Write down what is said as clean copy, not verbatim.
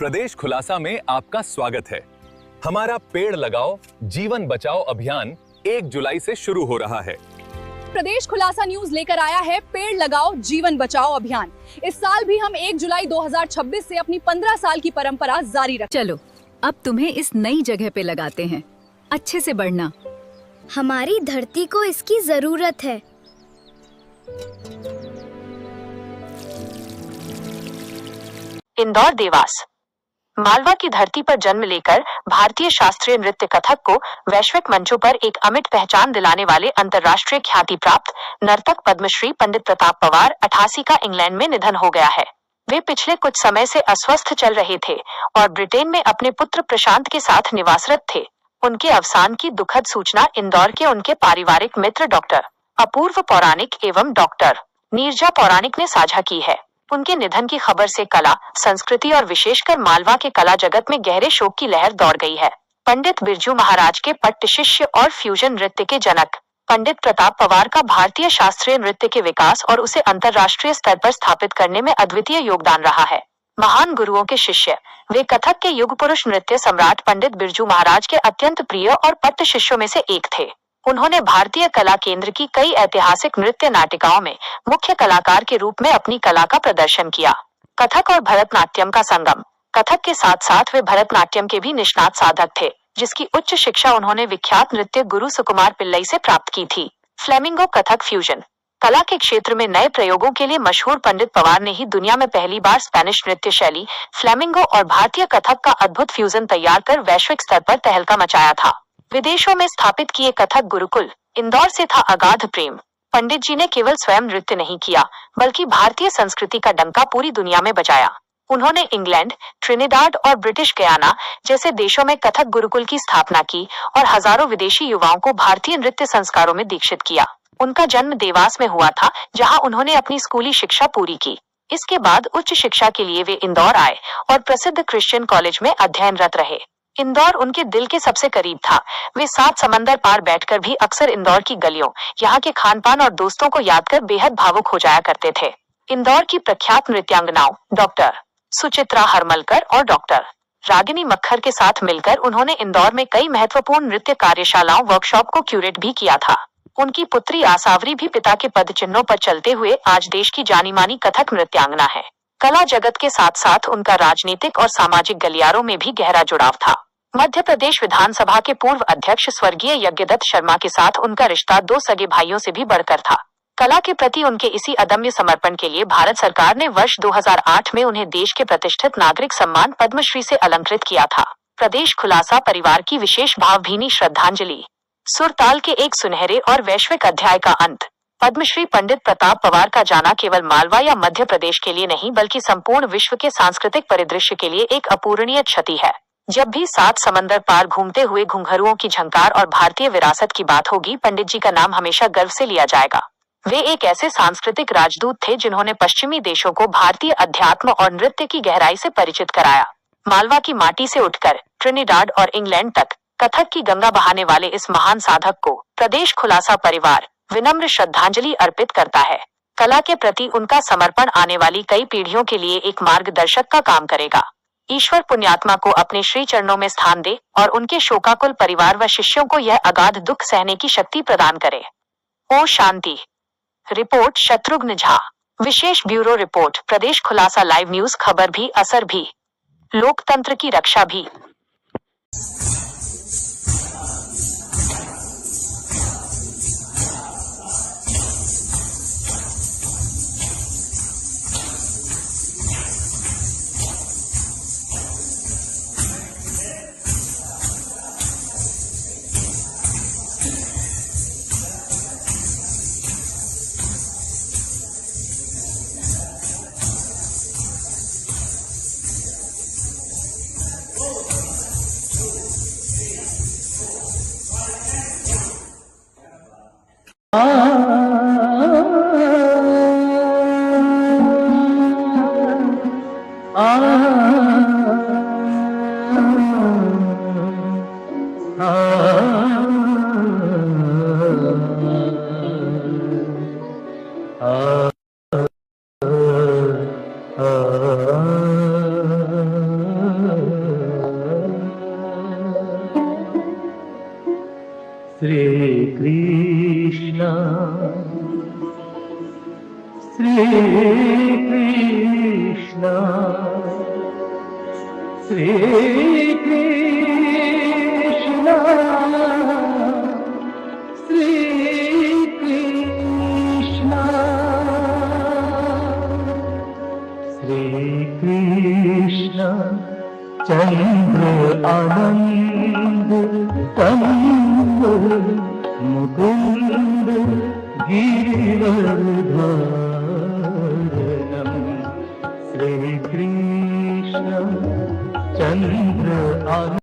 प्रदेश खुलासा में आपका स्वागत है। हमारा पेड़ लगाओ जीवन बचाओ अभियान 1 जुलाई से शुरू हो रहा है। प्रदेश खुलासा न्यूज लेकर आया है पेड़ लगाओ जीवन बचाओ अभियान। इस साल भी हम 1 जुलाई 2026 से अपनी 15 साल की परंपरा जारी रखें। चलो अब तुम्हें इस नई जगह पे लगाते हैं। अच्छे से बढ़ना। हमारी धरती को इसकी जरूरत है। इंदौर देवास मालवा की धरती पर जन्म लेकर भारतीय शास्त्रीय नृत्य कथक को वैश्विक मंचों पर एक अमिट पहचान दिलाने वाले अंतर्राष्ट्रीय ख्याति प्राप्त नर्तक पद्मश्री पंडित प्रताप पवार 88 का इंग्लैंड में निधन हो गया है। वे पिछले कुछ समय से अस्वस्थ चल रहे थे और ब्रिटेन में अपने पुत्र प्रशांत के साथ निवासरत थे। उनके अवसान की दुखद सूचना इंदौर के उनके पारिवारिक मित्र डॉक्टर अपूर्व पौराणिक एवं डॉक्टर नीरजा पौराणिक ने साझा की है। उनके निधन की खबर से कला, संस्कृति और विशेषकर मालवा के कला जगत में गहरे शोक की लहर दौड़ गई है। पंडित बिरजू महाराज के पट्ट शिष्य और फ्यूजन नृत्य के जनक पंडित प्रताप पवार का भारतीय शास्त्रीय नृत्य के विकास और उसे अंतर्राष्ट्रीय स्तर पर स्थापित करने में अद्वितीय योगदान रहा है। महान गुरुओं के शिष्य, वे कथक के युग पुरुष नृत्य सम्राट पंडित बिरजू महाराज के अत्यंत प्रिय और पट्ट शिष्यों में से एक थे। उन्होंने भारतीय कला केंद्र की कई ऐतिहासिक नृत्य नाटिकाओं में मुख्य कलाकार के रूप में अपनी कला का प्रदर्शन किया। कथक और भरतनाट्यम का संगम। कथक के साथ साथ वे भरतनाट्यम के भी निष्णात साधक थे, जिसकी उच्च शिक्षा उन्होंने विख्यात नृत्य गुरु सुकुमार पिल्लई से प्राप्त की थी। Flamingo Kathak fusion. कला के क्षेत्र में नए प्रयोगों के लिए मशहूर पंडित पवार ने ही दुनिया में पहली बार स्पेनिश नृत्य शैली फ्लेमिंगो और भारतीय कथक का अद्भुत फ्यूजन तैयार कर वैश्विक स्तर पर तहलका मचाया था। विदेशों में स्थापित किए कथक गुरुकुल। इंदौर से था अगाध प्रेम। पंडित जी ने केवल स्वयं नृत्य नहीं किया, बल्कि भारतीय संस्कृति का डंका पूरी दुनिया में बजाया। उन्होंने इंग्लैंड, ट्रिनिडाड और ब्रिटिश गयाना जैसे देशों में कथक गुरुकुल की स्थापना की और हजारों विदेशी युवाओं को भारतीय नृत्य संस्कारों में दीक्षित किया। उनका जन्म देवास में हुआ था, जहां उन्होंने अपनी स्कूली शिक्षा पूरी की। इसके बाद उच्च शिक्षा के लिए वे इंदौर आए और प्रसिद्ध क्रिश्चियन कॉलेज में अध्ययनरत रहे। इंदौर उनके दिल के सबसे करीब था। वे 7 समंदर पार बैठकर भी अक्सर इंदौर की गलियों, यहाँ के खानपान और दोस्तों को याद कर बेहद भावुक हो जाया करते थे। इंदौर की प्रख्यात नृत्यांगनाओं डॉक्टर सुचित्रा हरमलकर और डॉक्टर रागिनी मक्खर के साथ मिलकर उन्होंने इंदौर में कई महत्वपूर्ण नृत्य कार्यशालाओं वर्कशॉप को क्यूरेट भी किया था। उनकी पुत्री आसावरी भी पिता के पद चिन्हों पर चलते हुए आज देश की जानी मानी कथक नृत्यांगना है। कला जगत के साथ साथ उनका राजनीतिक और सामाजिक गलियारों में भी गहरा जुड़ाव था। मध्य प्रदेश विधानसभा के पूर्व अध्यक्ष स्वर्गीय यज्ञदत्त शर्मा के साथ उनका रिश्ता 2 सगे भाइयों से भी बढ़कर था। कला के प्रति उनके इसी अदम्य समर्पण के लिए भारत सरकार ने वर्ष 2008 में उन्हें देश के प्रतिष्ठित नागरिक सम्मान पद्मश्री से अलंकृत किया था। प्रदेश खुलासा परिवार की विशेष भावभीनी श्रद्धांजलि। सुरताल के एक सुनहरे और वैश्विक अध्याय का अंत। पद्मश्री पंडित प्रताप पवार का जाना केवल मालवा या मध्य प्रदेश के लिए नहीं, बल्कि संपूर्ण विश्व के सांस्कृतिक परिदृश्य के लिए एक अपूरणीय क्षति है। जब भी 7 समंदर पार घूमते हुए घुंघरुओं की झंकार और भारतीय विरासत की बात होगी, पंडित जी का नाम हमेशा गर्व से लिया जाएगा। वे एक ऐसे सांस्कृतिक राजदूत थे जिन्होंने पश्चिमी देशों को भारतीय अध्यात्म और नृत्य की गहराई से परिचित कराया। मालवा की माटी से उठकर ट्रिनिडाड और इंग्लैंड तक कथक की गंगा बहाने वाले इस महान साधक को प्रदेश खुलासा परिवार विनम्र श्रद्धांजलि अर्पित करता है। कला के प्रति उनका समर्पण आने वाली कई पीढ़ियों के लिए एक मार्गदर्शक का काम करेगा। ईश्वर पुण्यात्मा को अपने श्री चरणों में स्थान दे और उनके शोकाकुल परिवार व शिष्यों को यह अगाध दुख सहने की शक्ति प्रदान करे। ओम शांति। रिपोर्ट शत्रुघ्न झा। विशेष ब्यूरो रिपोर्ट। प्रदेश खुलासा लाइव न्यूज। खबर भी, असर भी, लोकतंत्र की रक्षा भी। कृष्ण श्री कृष्ण श्री कृष्ण श्री कृष्ण श्री कृष्ण चंद्र आनंद कंद मुकुंद गिरिवर्धनम श्री कृष्ण चंद्र आनंद